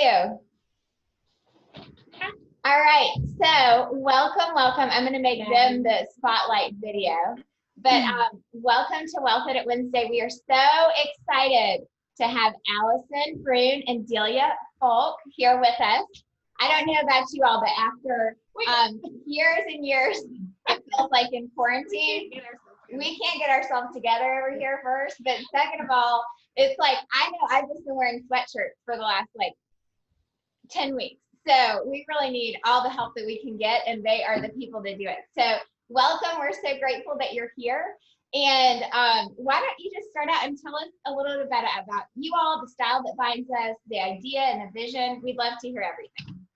you? All right, so welcome. I'm going to make them the spotlight video, but welcome to Wealth It Wednesday. We are so excited to have Alison, Bruhn, and Delia Folk here with us. I don't know about you all, but after years and years, it feels like in quarantine, we can't get ourselves together over here first. But second of all, it's like, I know I've just been wearing sweatshirts for the last 10 weeks. So we really need all the help that we can get, and they are the people to do it. So welcome. We're so grateful that you're here. And why don't you just start out and tell us a little bit about you all, the style that binds us, the idea and the vision. We'd love to hear everything.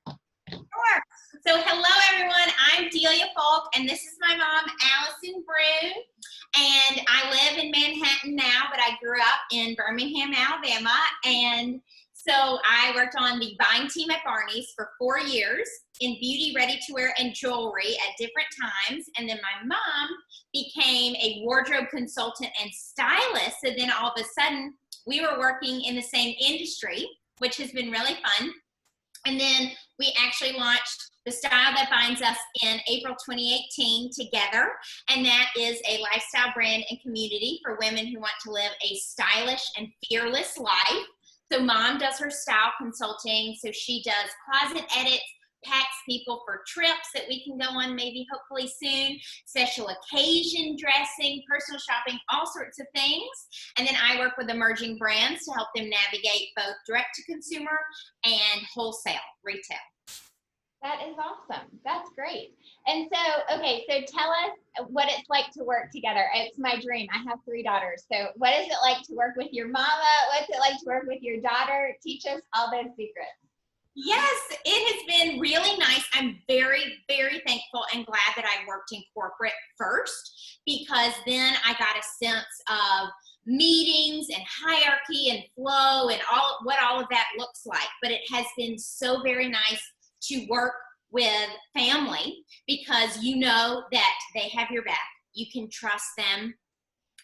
Sure. So hello, everyone. I'm Delia Folk, and this is my mom, Alison Bruhn. And I live in Manhattan now, but I grew up in Birmingham, Alabama. And so I worked on the buying team at Barney's for 4 years in beauty, ready-to-wear, and jewelry at different times. And then my mom became a wardrobe consultant and stylist. So then all of a sudden, we were working in the same industry, which has been really fun. And then we actually launched The Style That Binds Us in April 2018 together. And that is a lifestyle brand and community for women who want to live a stylish and fearless life. So mom does her style consulting. So she does closet edits, packs people for trips that we can go on maybe hopefully soon, special occasion dressing, personal shopping, all sorts of things. And then I work with emerging brands to help them navigate both direct to consumer and wholesale retail. That is awesome. That's great. And so, okay, so tell us what it's like to work together. It's my dream. I have 3 daughters. So what is it like to work with your mama? What's it like to work with your daughter? Teach us all those secrets. Yes, it has been really nice. I'm very, very thankful and glad that I worked in corporate first, because then I got a sense of meetings and hierarchy and flow and what all of that looks like. But it has been so very nice to work with family, because you know that they have your back. You can trust them.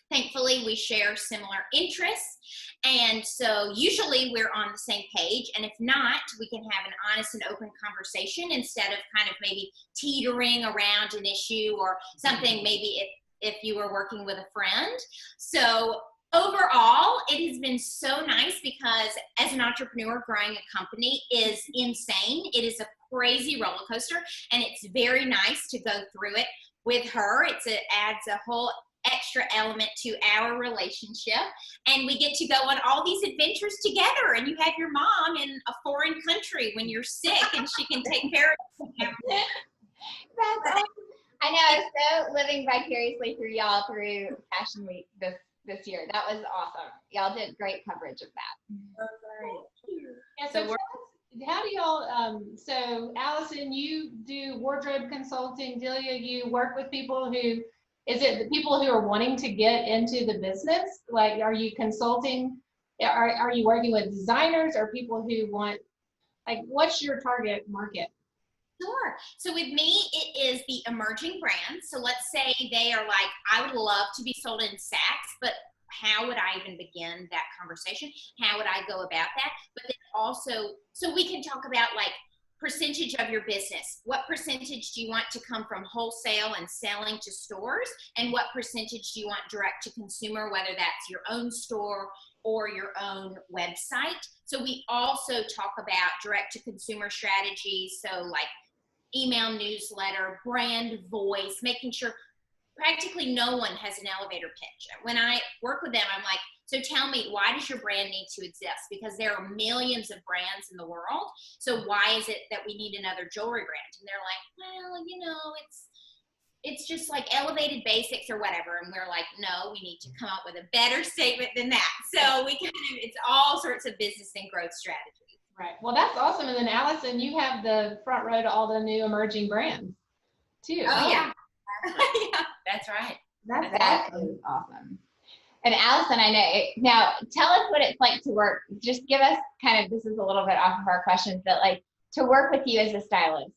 Thankfully, we share similar interests. And so usually we're on the same page. And if not, we can have an honest and open conversation instead of kind of maybe teetering around an issue or something, maybe if you were working with a friend. So overall, it has been so nice, because as an entrepreneur, growing a company is insane. It is a crazy roller coaster, and it's very nice to go through it with her. It adds a whole extra element to our relationship, and we get to go on all these adventures together, and you have your mom in a foreign country when you're sick, and she can take care of you. That's awesome. I know, I was so living vicariously through y'all through Fashion Week this year. That was awesome. Y'all did great coverage of that. Yeah, so how do y'all, so Alison, you do wardrobe consulting. Delia, you work with people who, is it the people who are wanting to get into the business? Like, are you consulting, are you working with designers or people who want, like, what's your target market? Sure. So with me, it is the emerging brands. So let's say they are like, I would love to be sold in Saks, but how would I even begin that conversation? How would I go about that? But then also, so we can talk about like percentage of your business. What percentage do you want to come from wholesale and selling to stores? And what percentage do you want direct to consumer, whether that's your own store or your own website? So we also talk about direct to consumer strategies. So like email newsletter, brand voice, making sure practically no one has an elevator pitch. When I work with them, I'm like, so tell me, why does your brand need to exist? Because there are millions of brands in the world. So why is it that we need another jewelry brand? And they're like, well, you know, it's just like elevated basics or whatever. And we're like, no, we need to come up with a better statement than that. So we it's all sorts of business and growth strategies. Right. Well, that's awesome. And then Alison, you have the front row to all the new emerging brands too. Oh, yeah. Yeah, that's right. That is awesome. And Alison, I know, now tell us what it's like to work. Just give us kind of, this is a little bit off of our questions, but like to work with you as a stylist.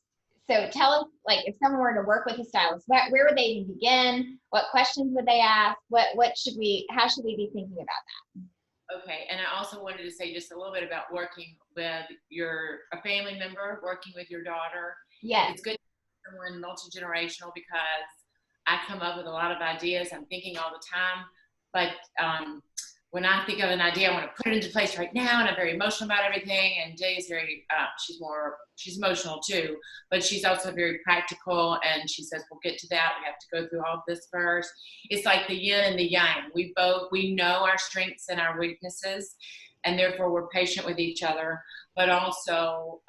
So tell us, like, if someone were to work with a stylist, where would they even begin? What questions would they ask? How should we be thinking about that? Okay, and I also wanted to say just a little bit about working with a family member, working with your daughter. Yes. It's good to have someone multi-generational because I come up with a lot of ideas. I'm thinking all the time, but when I think of an idea, I want to put it into place right now, and I'm very emotional about everything. And Jay's very, she's emotional too, but she's also very practical. And she says, we'll get to that. We have to go through all of this first. It's like the yin and the yang. We know our strengths and our weaknesses, and therefore we're patient with each other. But also,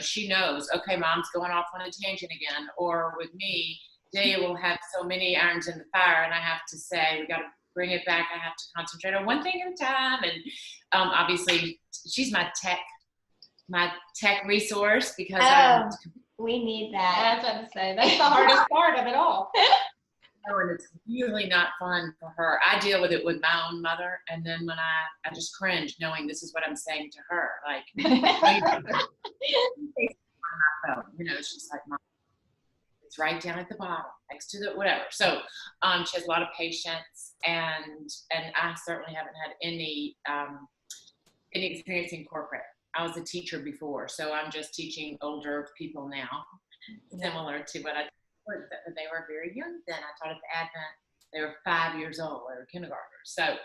she knows, okay, mom's going off on a tangent again. Or with me, Delia will have so many irons in the fire, and I have to say, we got to bring it back. I have to concentrate on one thing at a time. And obviously, she's my tech resource because we need that. I was about to say, that's the hardest part of it all. And it's really not fun for her. I deal with it with my own mother, and then when I just cringe knowing this is what I'm saying to her. Like, she's like, Mom, it's right down at the bottom next to the whatever. So she has a lot of patience, and I certainly haven't had any experience in corporate. I was a teacher before, so I'm just teaching older people now, similar to what I taught. They were very young then. I taught at the Advent. They were 5 years old. They were kindergartners. So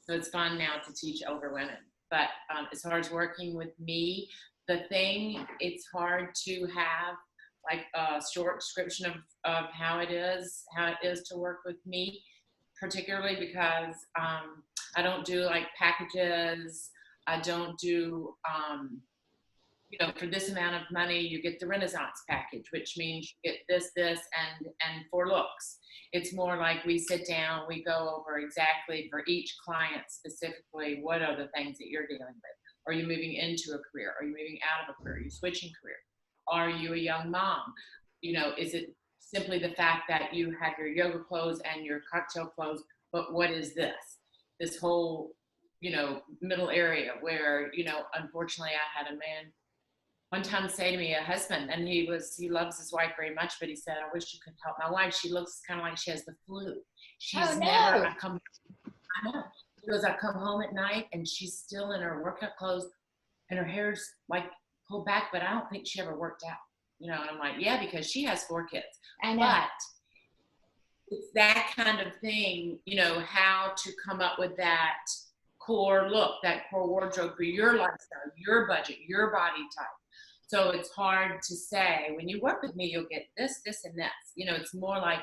it's fun now to teach older women. But as far as working with me, it's hard to have like a short description of how it is to work with me, particularly because I don't do like packages. I don't do, for this amount of money, you get the Renaissance package, which means you get this, and 4 looks. It's more like we sit down, we go over exactly for each client specifically, what are the things that you're dealing with? Are you moving into a career? Are you moving out of a career? Are you switching career? Are you a young mom? Is it simply the fact that you have your yoga clothes and your cocktail clothes, but what is this? This whole, middle area where, unfortunately I had a man one time say to me, a husband, and he loves his wife very much, but he said, I wish you could help my wife. She looks kind of like she has the flu. She's I know. He goes, I come home at night and she's still in her workout clothes and her hair's like pulled back, but I don't think she ever worked out. And I'm like, yeah, because she has 4 kids. I know. But it's that kind of thing, how to come up with that core look, that core wardrobe for your lifestyle, your budget, your body type. So it's hard to say, when you work with me, you'll get this, this, and this. It's more like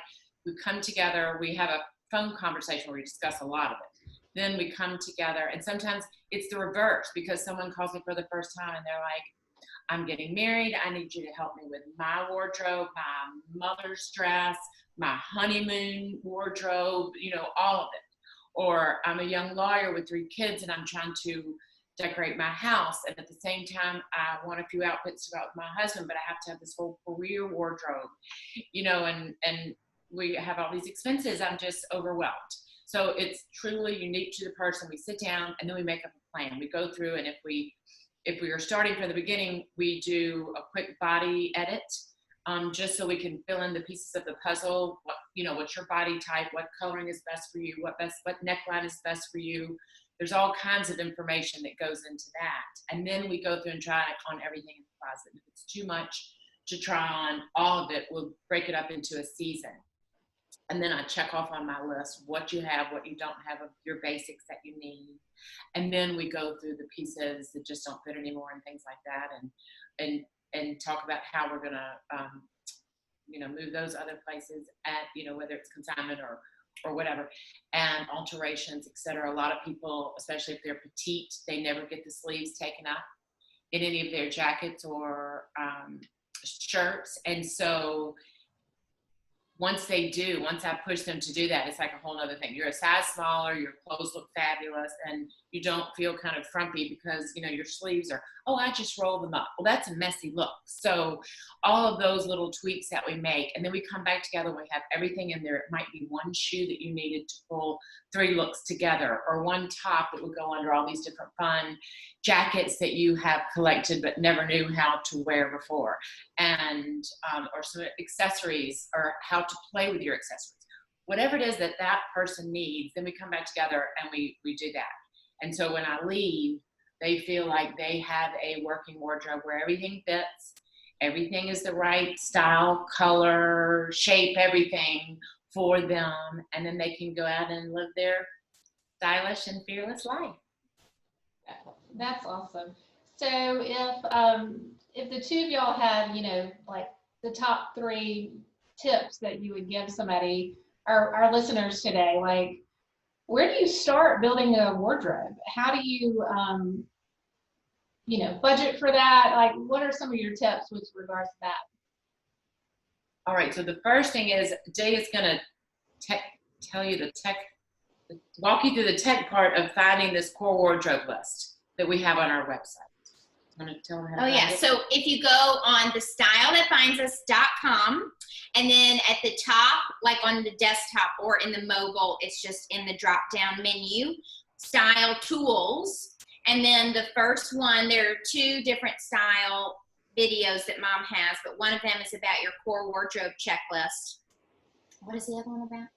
we come together, we have a phone conversation where we discuss a lot of it. Then we come together, and sometimes it's the reverse because someone calls me for the first time and they're like, I'm getting married. I need you to help me with my wardrobe, my mother's dress, my honeymoon wardrobe, all of it. Or I'm a young lawyer with 3 kids and I'm trying to decorate my house. And at the same time, I want a few outfits to go out with my husband, but I have to have this whole career wardrobe, and we have all these expenses. I'm just overwhelmed. So it's truly unique to the person. We sit down and then we make up a plan. We go through, and if we are starting from the beginning, we do a quick body edit, just so we can fill in the pieces of the puzzle. What's your body type? What coloring is best for you? What neckline is best for you? There's all kinds of information that goes into that. And then we go through and try on everything in the closet. If it's too much to try on all of it, we'll break it up into a season. And then I check off on my list what you have, what you don't have of your basics that you need. And then we go through the pieces that just don't fit anymore and things like that, and talk about how we're gonna move those other places at, whether it's consignment or whatever, and alterations, etc. A lot of people, especially if they're petite, they never get the sleeves taken up in any of their jackets or shirts. And so once I push them to do that, it's like a whole other thing. You're a size smaller, your clothes look fabulous, and you don't feel kind of frumpy because, your sleeves are, I just roll them up. Well, that's a messy look. So all of those little tweaks that we make, and then we come back together, we have everything in there. It might be one shoe that you needed to pull 3 looks together, or one top that would go under all these different fun jackets that you have collected but never knew how to wear before, and or some accessories, or how to play with your accessories. whatever it is that that person needs, then we come back together and we do that. And so when I leave, they feel like they have a working wardrobe where everything fits, everything is the right style, color, shape, everything for them, and then they can go out and live their stylish and fearless life. That's awesome. So if the two of y'all had, you know, like the top 3 tips that you would give somebody, our listeners today, like where do you start building a wardrobe? How do you, you know, budget for that? Like what are some of your tips with regards to that? All right, so the first thing is Jay is going to tell you walk you through the tech part of finding this core wardrobe list that we have on our website. Want to tell them how to find it? So if you go on thestylethatfindsus.com, and then at the top, like on the desktop or in the mobile, it's just in the drop down menu, style tools. And then the first one, there are 2 different style videos that Mom has, but one of them is about your core wardrobe checklist. What is the other one about?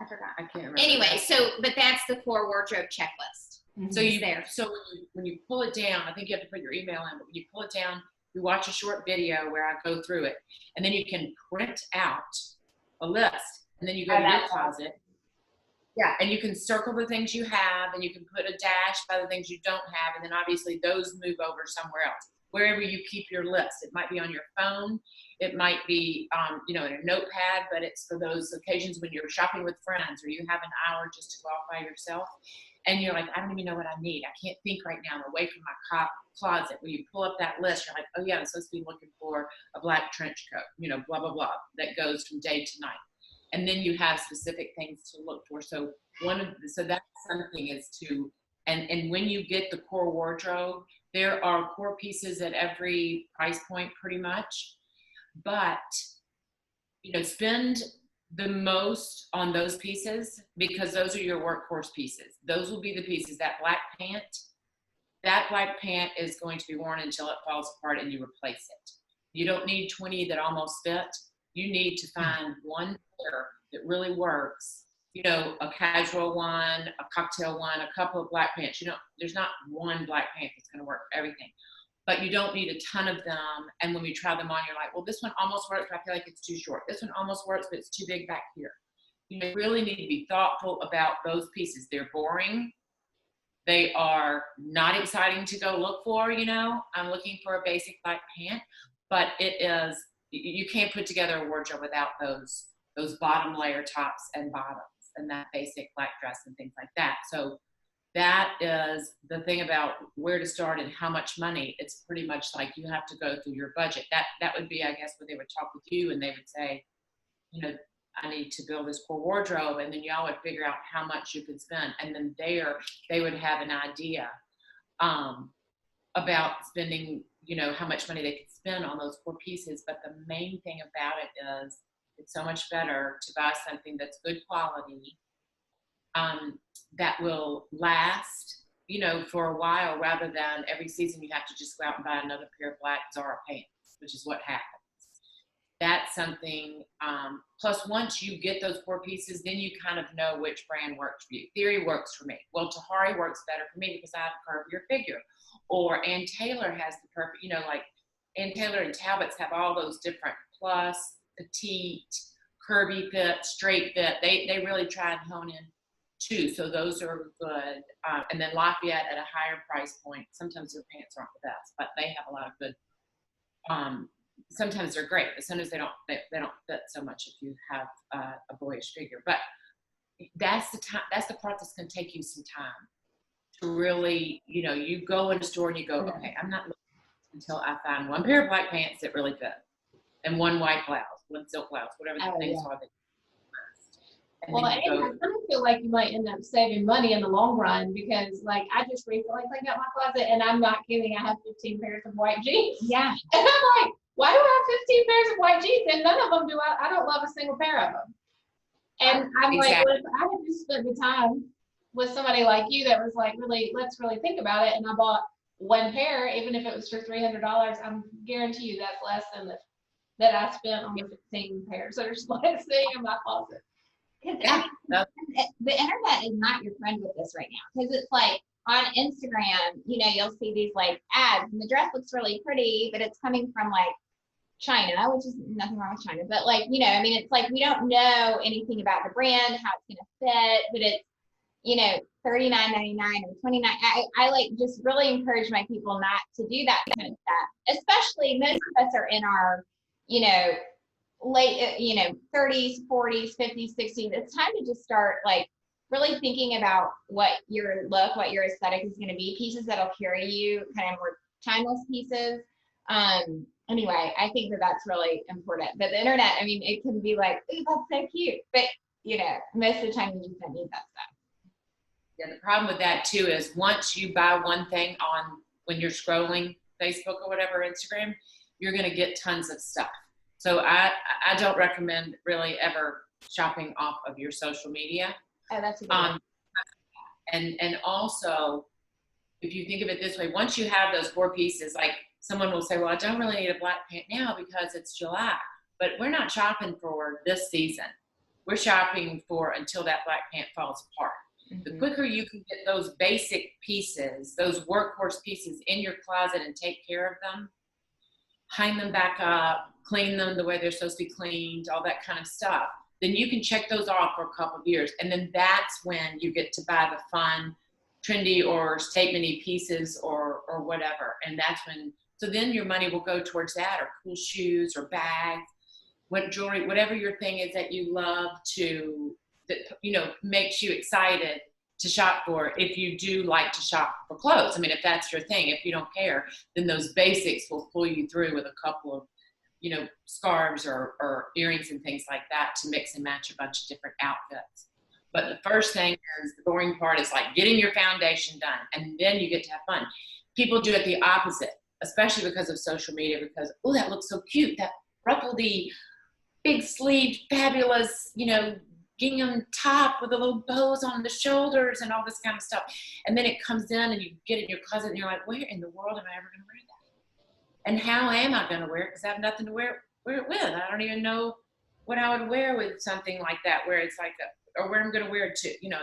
I forgot. I can't remember. Anyway, but that's the core wardrobe checklist. Mm-hmm. So when you pull it down, I think you have to put your email in, but when you pull it down, you watch a short video where I go through it, and then you can print out a list, and then you go to your closet. Yeah, and you can circle the things you have, and you can put a dash by the things you don't have, and then obviously those move over somewhere else. Wherever you keep your list, it might be on your phone, it might be, you know, in a notepad, but it's for those occasions when you're shopping with friends or you have an hour just to go off by yourself, and you're like, I don't even know what I need. I can't think right now. I'm away from my closet. When you pull up that list, you're like, oh yeah, I'm supposed to be looking for a black trench coat, you know, blah, blah, blah, that goes from day to night. And then you have specific things to look for. So that's something is to, and when you get the core wardrobe, there are core pieces at every price point pretty much, but you know, spend the most on those pieces because those are your workhorse pieces. Those will be the pieces. That black pant is going to be worn until it falls apart and you replace it. You don't need 20 that almost fit. You need to find one pair that really works. You know, a casual one, a cocktail one, a couple of black pants. You know, there's not one black pant that's going to work for everything. But you don't need a ton of them. And when we try them on, you're like, well, this one almost works, but I feel like it's too short. This one almost works, but it's too big back here. You really need to be thoughtful about those pieces. They're boring. They are not exciting to go look for, you know. I'm looking for a basic black pant, but it is, you can't put together a wardrobe without those bottom layer tops and bottoms and that basic black dress and things like that. So that is the thing about where to start and how much money. It's pretty much like you have to go through your budget. That would be, I guess, where they would talk with you and they would say, you know, I need to build this core wardrobe, and then y'all would figure out how much you could spend, and then they would have an idea about spending, you know, how much money they could spend on those core pieces. But the main thing about it is it's so much better to buy something that's good quality, that will last, you know, for a while, rather than every season you have to just go out and buy another pair of black Zara pants, which is what happens. That's something, plus once you get those core pieces, then you kind of know which brand works for you. Theory works for me. Well, Tahari works better for me because I have a curvier figure. Or Ann Taylor has the perfect, you know, like Ann Taylor and Talbot's have all those different plus, petite, curvy fit, straight fit. They really try and hone in too. So those are good. And then Lafayette at a higher price point. Sometimes their pants aren't the best, but they have a lot of good, sometimes they're great, but sometimes they don't fit so much if you have a boyish figure. But that's the part that's going to take you some time to really, you know, you go in a store and you go, okay, I'm not looking until I find one pair of black pants that really fit, and one white blouse, one silk blouse, whatever the things are that. Well, I kind of feel like you might end up saving money in the long run because, like, I just recently cleaned out my closet, and I'm not kidding. I have 15 pairs of white jeans. Yeah. And I'm like, why do I have 15 pairs of white jeans? And none of them do I don't love a single pair of them. And I'm like, well, if I had just spent the time with somebody like you that was like, really, let's really think about it. And I bought one pair, even if it was for $300, I'm guarantee you that's less than that I spent on the 15 pairs that are sitting in my closet. Because Yeah. the internet is not your friend with this right now. Because it's like on Instagram, you know, you'll see these like ads, and the dress looks really pretty, but it's coming from like China, which is nothing wrong with China, but like, you know, I mean, it's like we don't know anything about the brand, how it's gonna fit, but it's, you know, $39.99 or $29. I like just really encourage my people not to do that kind of stuff. Especially most of us are in our, you know, late, you know, 30s, 40s, 50s, 60s. It's time to just start like really thinking about what your look, what your aesthetic is going to be, pieces that'll carry you, kind of more timeless pieces. Anyway, I think that that's really important. But the internet, I mean, it can be like, ooh, that's so cute. But, you know, most of the time you just don't need that stuff. Yeah, the problem with that too is once you buy one thing on when you're scrolling Facebook or whatever, Instagram, you're going to get tons of stuff. So I don't recommend really ever shopping off of your social media. Oh, that's a good one. And also, if you think of it this way, once you have those 4 pieces, like someone will say, well, I don't really need a black pant now because it's July. But we're not shopping for this season. We're shopping for until that black pant falls apart. The quicker you can get those basic pieces, those workhorse pieces in your closet and take care of them, hang them back up, clean them the way they're supposed to be cleaned, all that kind of stuff, then you can check those off for a couple of years. And then that's when you get to buy the fun, trendy or statement-y pieces or whatever. And that's when, so then your money will go towards that, or cool shoes or bags, what jewelry, whatever your thing is that you love to, that, you know, makes you excited to shop for. If you do like to shop for clothes, I mean, if that's your thing, if you don't care, then those basics will pull you through with a couple of, you know, scarves or earrings and things like that to mix and match a bunch of different outfits. But the first thing is, the boring part is like getting your foundation done, and then you get to have fun. People do it the opposite, especially because of social media, because, oh, that looks so cute, that ruffledy, big sleeved, fabulous, you know, gingham top with the little bows on the shoulders and all this kind of stuff. And then it comes in and you get it in your closet and you're like, where in the world am I ever going to wear that? And how am I going to wear it? Because I have nothing to wear it with. I don't even know what I would wear with something like that, where it's like, or where I'm going to wear it to. You know,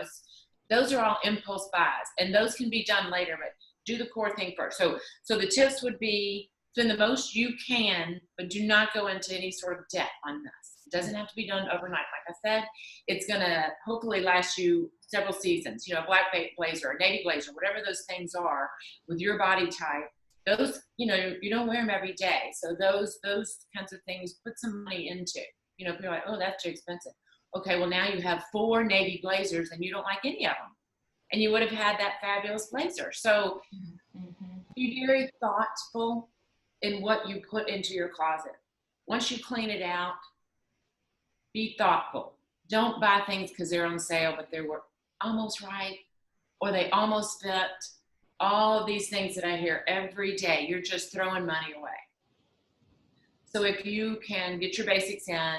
those are all impulse buys, and those can be done later, but do the core thing first. So the tips would be, spend the most you can, but do not go into any sort of debt on this. It doesn't have to be done overnight. Like I said, it's going to hopefully last you several seasons. You know, a black blazer, a navy blazer, whatever those things are with your body type, those, you know, you don't wear them every day. So those kinds of things, put some money into. You know, people are like, oh, that's too expensive. Okay, well, now you have 4 navy blazers and you don't like any of them. And you would have had that fabulous blazer. So be very thoughtful in what you put into your closet. Once you clean it out, be thoughtful. Don't buy things because they're on sale, but they were almost right, or they almost fit. All of these things that I hear every day, you're just throwing money away. So if you can get your basics in,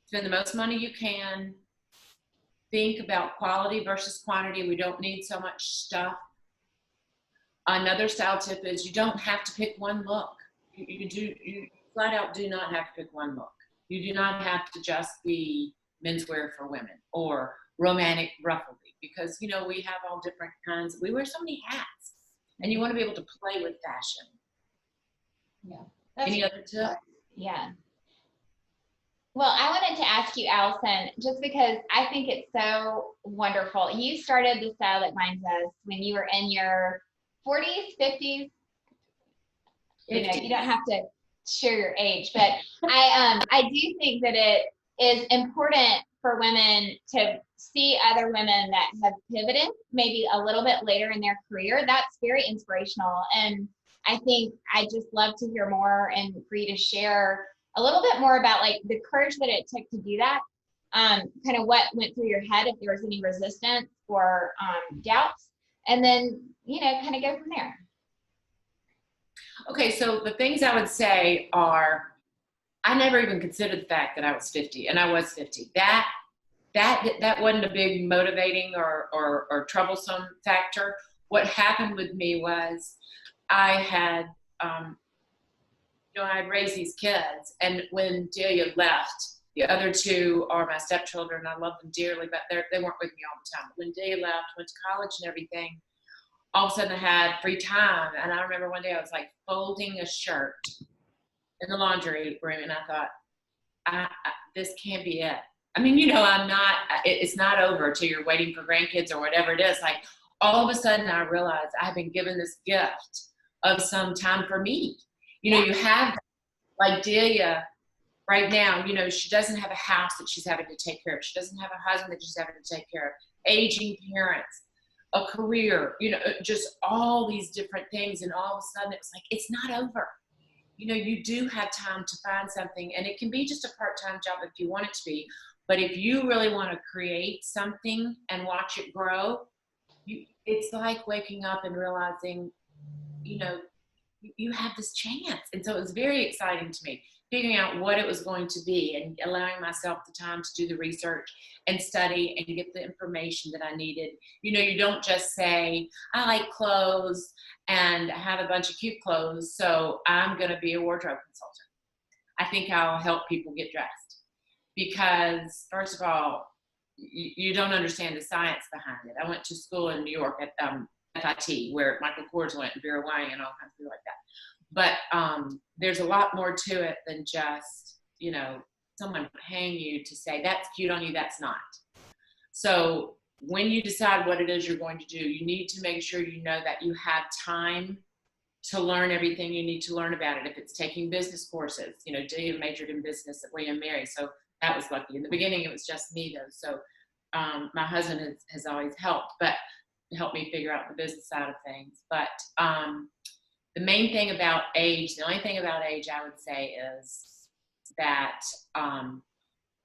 spend the most money you can, think about quality versus quantity. We don't need so much stuff. Another style tip is you don't have to pick one look. You flat out do not have to pick one look. You do not have to just be menswear for women or romantic ruffly, because, you know, we have all different kinds. We wear so many hats, and you want to be able to play with fashion. Yeah. Any other tips? Yeah. Well, I wanted to ask you, Alison, just because I think it's so wonderful. You started the Style That Binds Us when you were in your 40s, 50s. You know, you don't have to share your age, but I do think that it is important for women to see other women that have pivoted maybe a little bit later in their career. That's very inspirational. And I think I just love to hear more and for you to share a little bit more about like the courage that it took to do that, kind of what went through your head, if there was any resistance or doubts, and then, you know, kind of go from there. Okay, so the things I would say are, I never even considered the fact that I was 50, and I was 50. That wasn't a big motivating or troublesome factor. What happened with me was I had, you know, I had raised these kids, and when Delia left, The other two are my stepchildren. I love them dearly, but they weren't with me all the time. When Delia left, went to college and everything, all of a sudden I had free time. And I remember one day I was like folding a shirt in the laundry room, and I thought, this can't be it. I mean, it's not over till you're waiting for grandkids or whatever it is. Like, all of a sudden I realized I've been given this gift of some time for me. You have, like Delia right now, she doesn't have a house that she's having to take care of. She doesn't have a husband that she's having to take care of. Aging parents, a career, just all these different things. And all of a sudden it's like, it's not over. You do have time to find something, and it can be just a part-time job if you want it to be. But if you really want to create something and watch it grow, it's like waking up and realizing, you have this chance. And so it was very exciting to me, figuring out what it was going to be and allowing myself the time to do the research and study and get the information that I needed. You don't just say, I like clothes and have a bunch of cute clothes, so I'm going to be a wardrobe consultant. I think I'll help people get dressed, because first of all, you don't understand the science behind it. I went to school in New York at FIT, where Michael Kors went, and Vera Wang and all kinds of people like that. But there's a lot more to it than just, someone paying you to say, that's cute on you, that's not. So when you decide what it is you're going to do, you need to make sure that you have time to learn everything you need to learn about it. If it's taking business courses, Delia majored in business at William & Mary, so that was lucky. In the beginning, it was just me though. So my husband has always helped me figure out the business side of things. But the main thing about age, the only thing about age I would say is that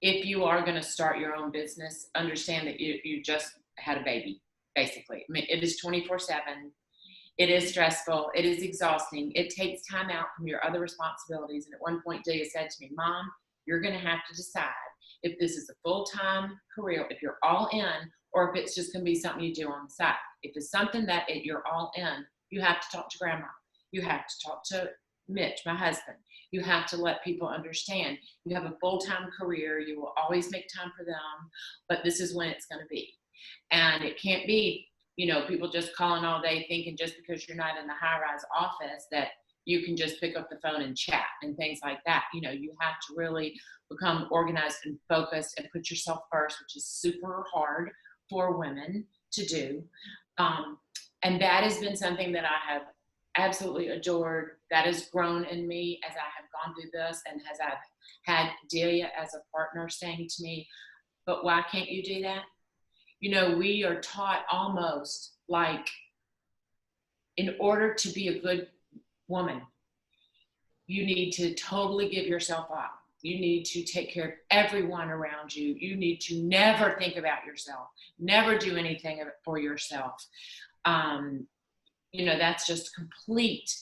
if you are going to start your own business, understand that you just had a baby, basically. I mean, it is 24/7. It is stressful. It is exhausting. It takes time out from your other responsibilities. And at one point, Delia said to me, Mom, you're going to have to decide if this is a full-time career, if you're all in, or if it's just going to be something you do on the side. If it's something that you're all in, you have to talk to Grandma. You have to talk to Mitch, my husband. You have to let people understand you have a full-time career. You will always make time for them, but this is when it's going to be. And it can't be, people just calling all day thinking just because you're not in the high-rise office that you can just pick up the phone and chat and things like that. You have to really become organized and focused and put yourself first, which is super hard for women to do. And that has been something that I have absolutely adored. That has grown in me as I have gone through this, and as I've had Delia as a partner saying to me, but why can't you do that? We are taught almost like, in order to be a good woman, you need to totally give yourself up. You need to take care of everyone around you. You need to never think about yourself, never do anything for yourself. That's just complete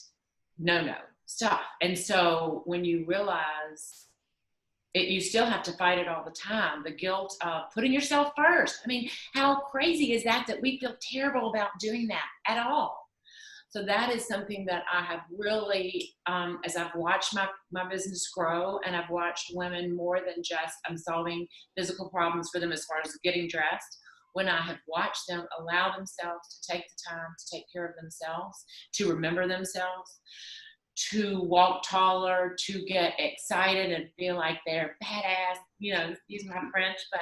no stuff. And so when you realize it, you still have to fight it all the time. The guilt of putting yourself first. I mean, how crazy is that we feel terrible about doing that at all? So that is something that I have really, as I've watched my business grow, and I've watched women more than just solving physical problems for them as far as getting dressed. When I have watched them allow themselves to take the time to take care of themselves, to remember themselves, to walk taller, to get excited and feel like they're badass, excuse my French, but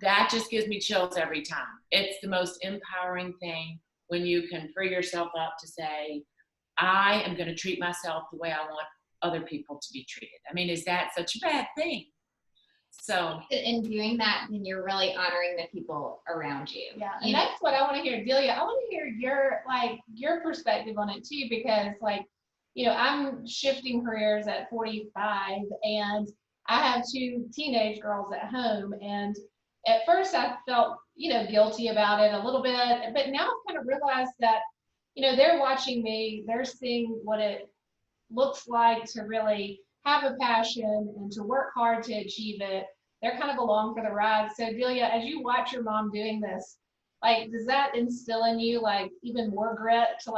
that just gives me chills every time. It's the most empowering thing when you can free yourself up to say, I am going to treat myself the way I want other people to be treated. I mean, is that such a bad thing? So in doing that, then you're really honoring the people around you. Yeah, and that's what I want to hear, Delia. I want to hear your perspective on it too, because I'm shifting careers at 45, and I have 2 teenage girls at home, and at first I felt guilty about it a little bit, but now I've kind of realized that they're watching me, they're seeing what it looks like to really have a passion and to work hard to achieve it. They're kind of along for the ride. So Delia, as you watch your mom doing this, does that instill in you even more grit to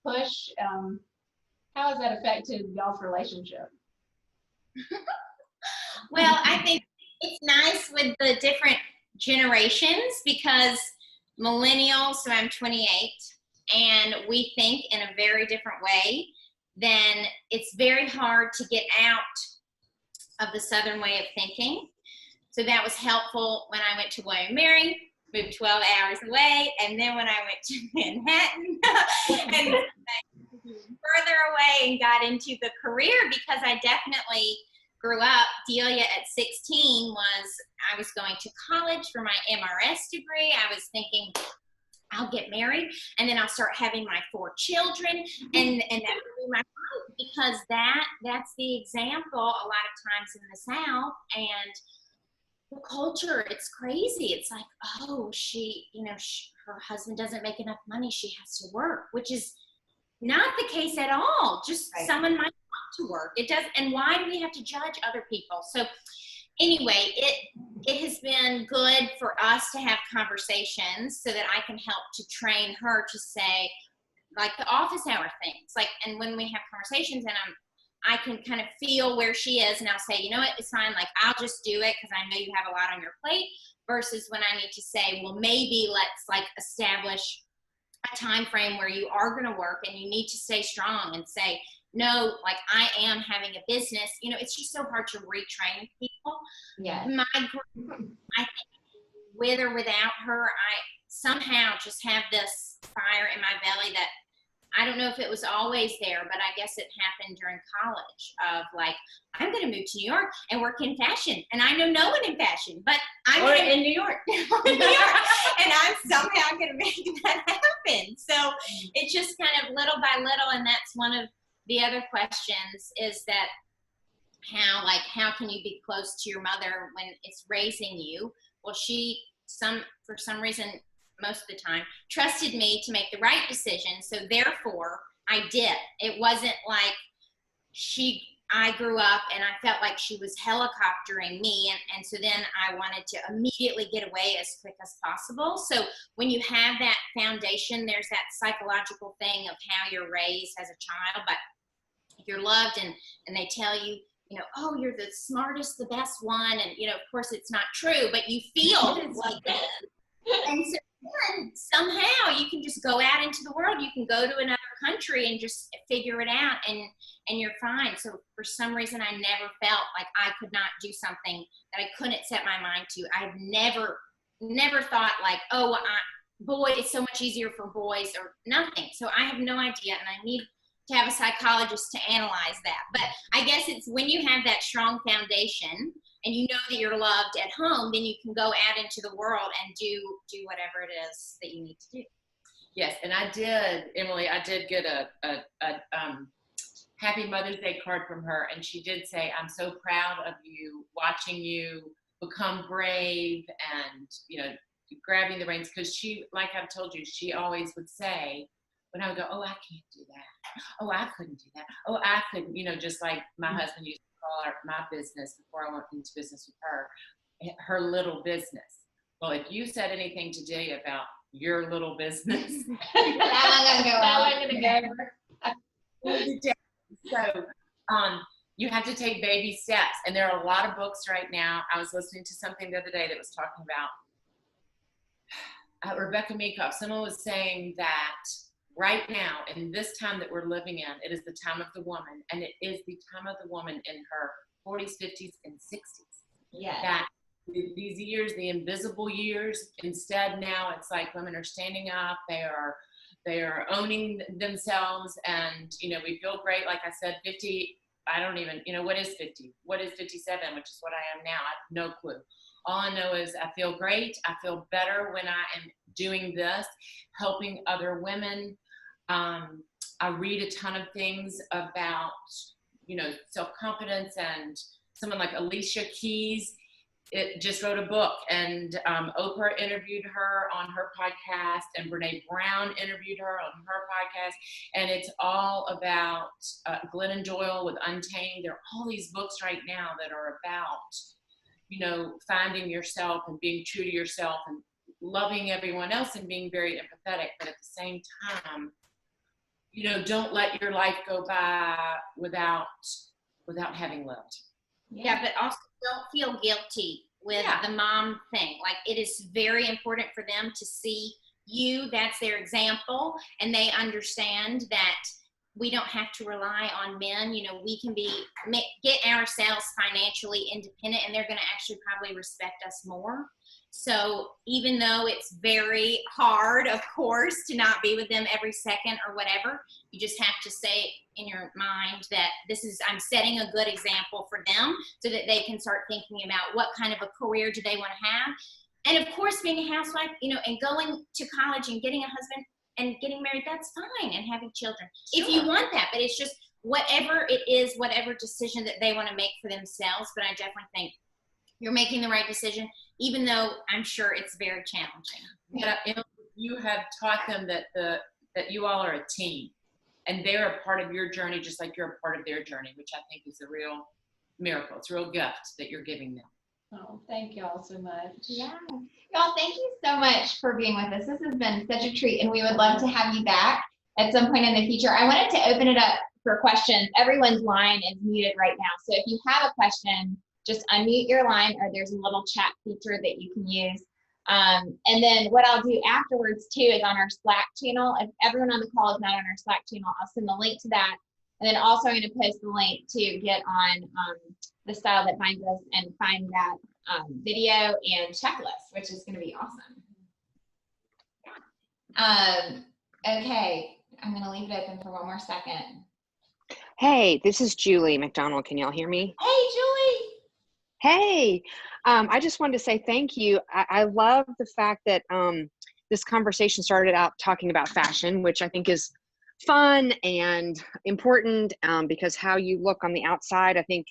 push? How has that affected y'all's relationship? Well, I think it's nice with the different generations because millennials, so I'm 28, and we think in a very different way. Then it's very hard to get out of the Southern way of thinking. So that was helpful when I went to William & Mary, moved 12 hours away, and then when I went to Manhattan and further away and got into the career, because I definitely grew up. Delia at 16 I was going to college for my MRS degree. I was thinking, I'll get married and then I'll start having my 4 children, and that would be my life, because that's the example a lot of times in the South. And the culture, it's crazy. It's like, oh, her husband doesn't make enough money, she has to work, which is not the case at all. Just right. Someone might want to work. It does. And why do we have to judge other people? So anyway, it has been good for us to have conversations so that I can help to train her to say, like, the office hour things. Like, and when we have conversations and I can kind of feel where she is, and I'll say, you know what, it's fine. Like, I'll just do it because I know you have a lot on your plate, versus when I need to say, well, maybe let's like establish a time frame where you are going to work and you need to stay strong and say, no, like, I am having a business. You know, it's just so hard to retrain people. Yeah. My group, I think, with or without her, I somehow just have this fire in my belly that I don't know if it was always there, but I guess it happened during college of like, I'm going to move to New York and work in fashion. And I know no one in fashion, but I'm in New York. in New York. And I'm somehow going to make that happen. So it's just kind of little by little. And that's one of the other questions, is that how can you be close to your mother when it's raising you? Well, for some reason, most of the time, trusted me to make the right decision. So therefore, I did. It wasn't like I grew up and I felt like she was helicoptering me. And so then I wanted to immediately get away as quick as possible. So when you have that foundation, there's that psychological thing of how you're raised as a child. But if you're loved and they tell you, you know, oh, you're the smartest, the best one. And, you know, of course it's not true, but you feel like that. And so then somehow you can just go out into the world. You can go to another country and just figure it out, and you're fine. So for some reason, I never felt like I could not do something that I couldn't set my mind to. I've never thought like, oh, boy, it's so much easier for boys, or nothing. So I have no idea, and I need to have a psychologist to analyze that. But I guess it's when you have that strong foundation and you know that you're loved at home, then you can go out into the world and do whatever it is that you need to do. Yes, and I did, Emily, I did get a Happy Mother's Day card from her, and she did say, I'm so proud of you, watching you become brave and, you know, grabbing the reins, because she, like I've told you, she always would say, when I would go, oh, I can't do that. Oh, I couldn't do that. Oh, I couldn't, you know, just like my husband used to call my business before I went into business with her little business. Well, if you said anything to Delia about your little business, I'm gonna go. So you have to take baby steps, and there are a lot of books right now. I was listening to something the other day that was talking about Rebecca Meekoff. Someone was saying that right now, in this time that we're living in, it is the time of the woman, and it is the time of the woman in her 40s, 50s, and 60s. Yeah. That these years, the invisible years, instead now it's like women are standing up, they are owning themselves, and, you know, we feel great. Like I said, 50, I don't even, you know, what is 50? What is 57, which is what I am now? I have no clue. All I know is I feel great. I feel better when I am doing this, helping other women. I read a ton of things about, you know, self-confidence, and someone like Alicia Keys, it just wrote a book, and Oprah interviewed her on her podcast, and Brene Brown interviewed her on her podcast, and it's all about Glennon Doyle with Untamed. There are all these books right now that are about, you know, finding yourself and being true to yourself and loving everyone else and being very empathetic, but at the same time, you know, don't let your life go by without having lived. Yeah, but also don't feel guilty with the mom thing. Like, it is very important for them to see you. That's their example, and they understand that we don't have to rely on men. You know, we can get ourselves financially independent, and they're going to actually probably respect us more. So even though it's very hard, of course, to not be with them every second or whatever, you just have to say in your mind that I'm setting a good example for them, so that they can start thinking about what kind of a career do they want to have. And of course, being a housewife, you know, and going to college and getting a husband and getting married, that's fine, and having children, if you want that. But it's just whatever it is, whatever decision that they want to make for themselves. But I definitely think you're making the right decision, even though I'm sure it's very challenging. Yeah, you have taught them that that you all are a team, and they're a part of your journey, just like you're a part of their journey, which I think is a real miracle. It's a real gift that you're giving them. Oh, thank y'all so much. Yeah. Y'all, thank you so much for being with us. This has been such a treat, and we would love to have you back at some point in the future. I wanted to open it up for questions. Everyone's line is muted right now. So if you have a question, just unmute your line, or there's a little chat feature that you can use. And then what I'll do afterwards too is on our Slack channel. If everyone on the call is not on our Slack channel, I'll send the link to that. And then also I'm going to post the link to get on the Style That Binds Us and find that video and checklist, which is going to be awesome. Okay, I'm going to leave it open for one more second. Hey, this is Julie McDonald. Can y'all hear me? Hey, Julie. Hey, I just wanted to say thank you. I love the fact that this conversation started out talking about fashion, which I think is fun and important because how you look on the outside, I think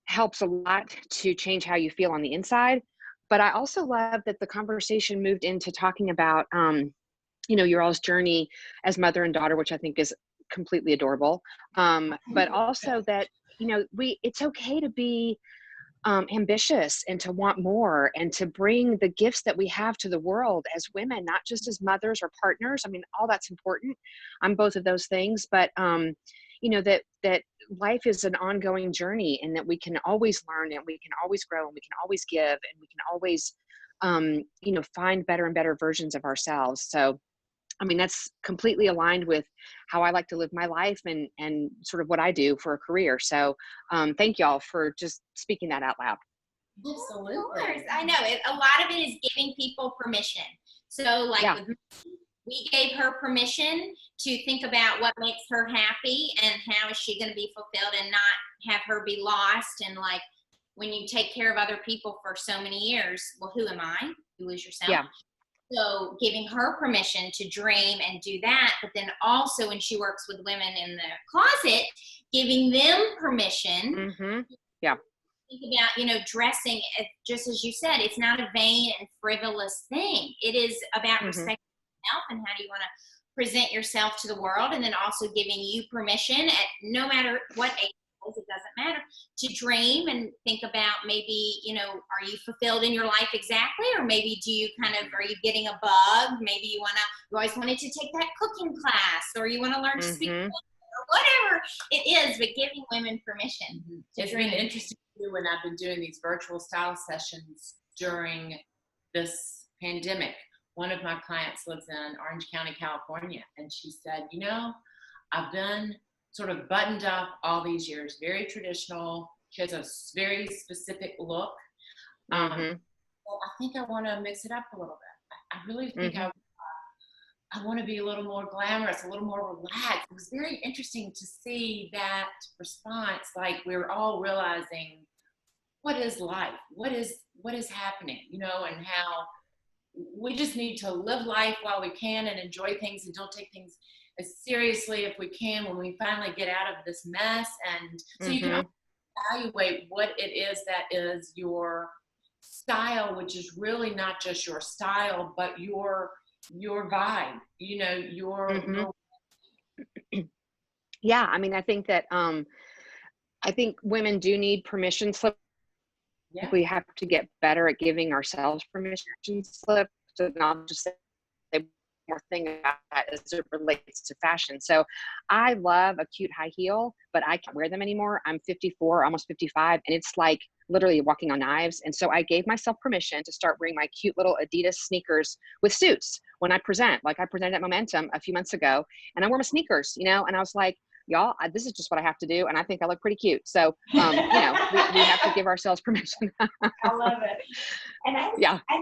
helps a lot to change how you feel on the inside. But I also love that the conversation moved into talking about, you know, your all's journey as mother and daughter, which I think is completely adorable. But also that, you know, it's okay to be ambitious and to want more and to bring the gifts that we have to the world as women, not just as mothers or partners. I mean, all that's important. I'm both of those things, but you know, that life is an ongoing journey, and that we can always learn, and we can always grow, and we can always give, and we can always, you know, find better and better versions of ourselves. So, I mean, that's completely aligned with how I like to live my life and sort of what I do for a career. So thank y'all for just speaking that out loud. Absolutely. Of course. I know. A lot of it is giving people permission. So like with me, we gave her permission to think about what makes her happy and how is she going to be fulfilled and not have her be lost. And like, when you take care of other people for so many years, well, who am I? You lose yourself. Yeah. So giving her permission to dream and do that, but then also when she works with women in the closet, giving them permission. Mm-hmm. Yeah. Think about, you know, dressing, just as you said, it's not a vain and frivolous thing. It is about respecting yourself and how do you want to present yourself to the world, and then also giving you permission at no matter what age it doesn't matter, to dream and think about maybe, you know, are you fulfilled in your life exactly, or maybe do you kind of, are you getting a bug? Maybe you always wanted to take that cooking class, or you want to learn to speak, or whatever it is, but giving women permission. It's been interesting too when I've been doing these virtual style sessions during this pandemic. One of my clients lives in Orange County, California, and she said, you know, I've been sort of buttoned up all these years, very traditional. She has a very specific look. Well, I think I want to mix it up a little bit. I really think I want to be a little more glamorous, a little more relaxed. It was very interesting to see that response. Like, we're all realizing, what is life? What is happening? You know, and how we just need to live life while we can and enjoy things and don't take things as seriously if we can when we finally get out of this mess. And so you can evaluate what it is that is your style, which is really not just your style, but your vibe, you know, your yeah, I mean, I think that I think women do need permission slip. Yeah. We have to get better at giving ourselves permission slip, to not just say more thing about that as it relates to fashion. So I love a cute high heel, but I can't wear them anymore. I'm 54, almost 55, and it's like literally walking on knives. And so I gave myself permission to start wearing my cute little Adidas sneakers with suits when I present. Like I presented at Momentum a few months ago, and I wore my sneakers, you know, and I was like, y'all, this is just what I have to do. And I think I look pretty cute. So, you know, we have to give ourselves permission. I love it. And I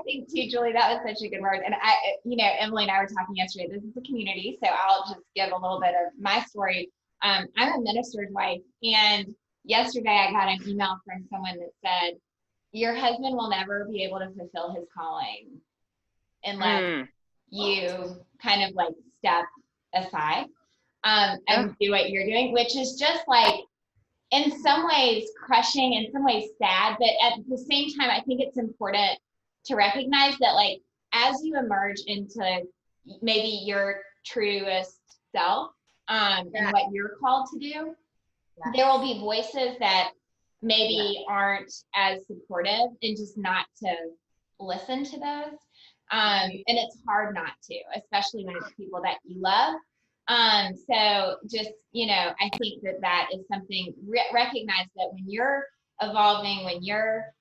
think too, Julie, that was such a good word. And you know, Emily and I were talking yesterday, this is a community. So I'll just give a little bit of my story. I'm a minister's wife, and yesterday I got an email from someone that said, your husband will never be able to fulfill his calling unless you kind of like step aside and do what you're doing, which is just like, in some ways crushing, in some ways sad, but at the same time, I think it's important to recognize that like, as you emerge into maybe your truest self and what you're called to do, there will be voices that maybe aren't as supportive, and just not to listen to those. And it's hard not to, especially when it's people that you love. So just, you know, I think that is something, recognize that when you're evolving, when you're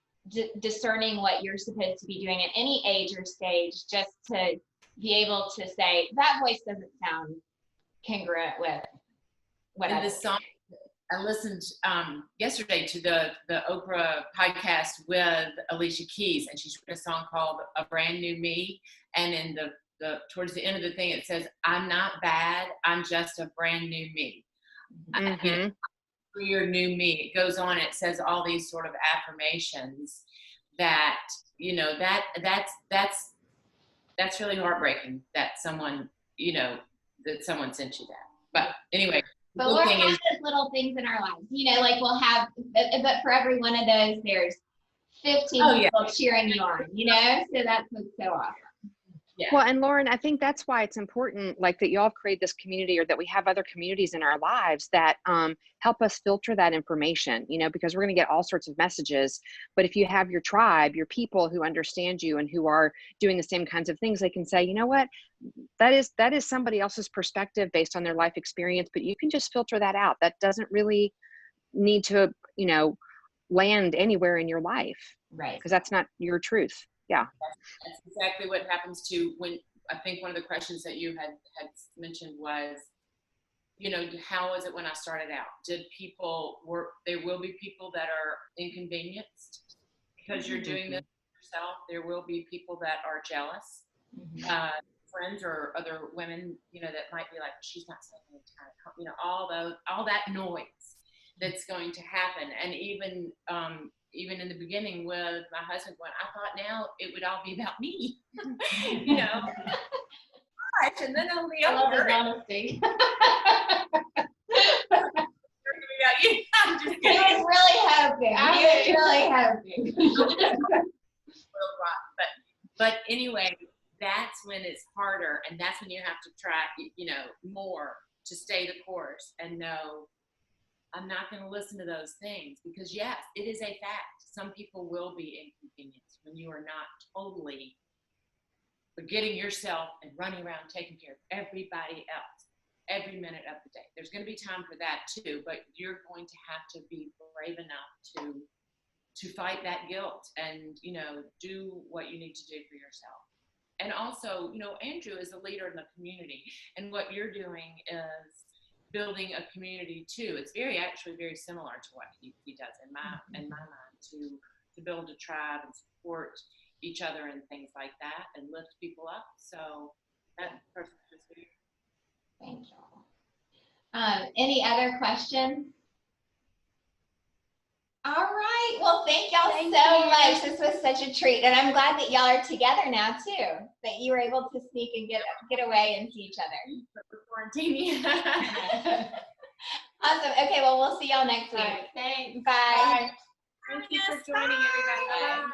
discerning what you're supposed to be doing at any age or stage, just to be able to say, that voice doesn't sound congruent with what and this song. I listened yesterday to the Oprah podcast with Alicia Keys, and she's written a song called A Brand New Me. And in the towards the end of the thing, it says, I'm not bad, I'm just a brand new me. You know, your new me. It goes on, it says all these sort of affirmations that, you know, that's really heartbreaking that someone, you know, that someone sent you that. But anyway. But we'll have those little things in our lives, you know, like we'll have, but for every one of those, there's 15 people cheering you on, you know, so that's what's so awesome. Yeah. Well, and Lauren, I think that's why it's important, like that y'all have created this community, or that we have other communities in our lives that help us filter that information, you know, because we're going to get all sorts of messages. But if you have your tribe, your people who understand you and who are doing the same kinds of things, they can say, you know what, that is somebody else's perspective based on their life experience, but you can just filter that out. That doesn't really need to, you know, land anywhere in your life. Right. Because that's not your truth. Yeah. That's exactly what happens to when, I think one of the questions that you had mentioned was, you know, how was it when I started out? There will be people that are inconvenienced because you're doing this yourself. There will be people that are jealous, friends or other women, you know, that might be like, she's not spending any time, you know, all that noise that's going to happen. And even in the beginning with my husband going, I thought now it would all be about me, you know. And then on the other, honesty. I'm just kidding. He was really hoping. He was really hoping. But anyway, that's when it's harder, and that's when you have to try, you know, more to stay the course and know, I'm not going to listen to those things, because yes, it is a fact. Some people will be inconvenienced when you are not totally forgetting yourself and running around taking care of everybody else every minute of the day. There's going to be time for that too, but you're going to have to be brave enough to fight that guilt and, you know, do what you need to do for yourself. And also, you know, Andrew is a leader in the community, and what you're doing is building a community too. It's actually very similar to what he does in my mind, to build a tribe and support each other and things like that and lift people up. So that person is here. Thank you. Any other questions? All right. Well, thank y'all so much. This was such a treat, and I'm glad that y'all are together now too. That you were able to sneak and get away and see each other. Quarantine. Awesome. Okay. Well, we'll see y'all next week. Right, thanks. Bye. Thank you for joining, everybody. Bye.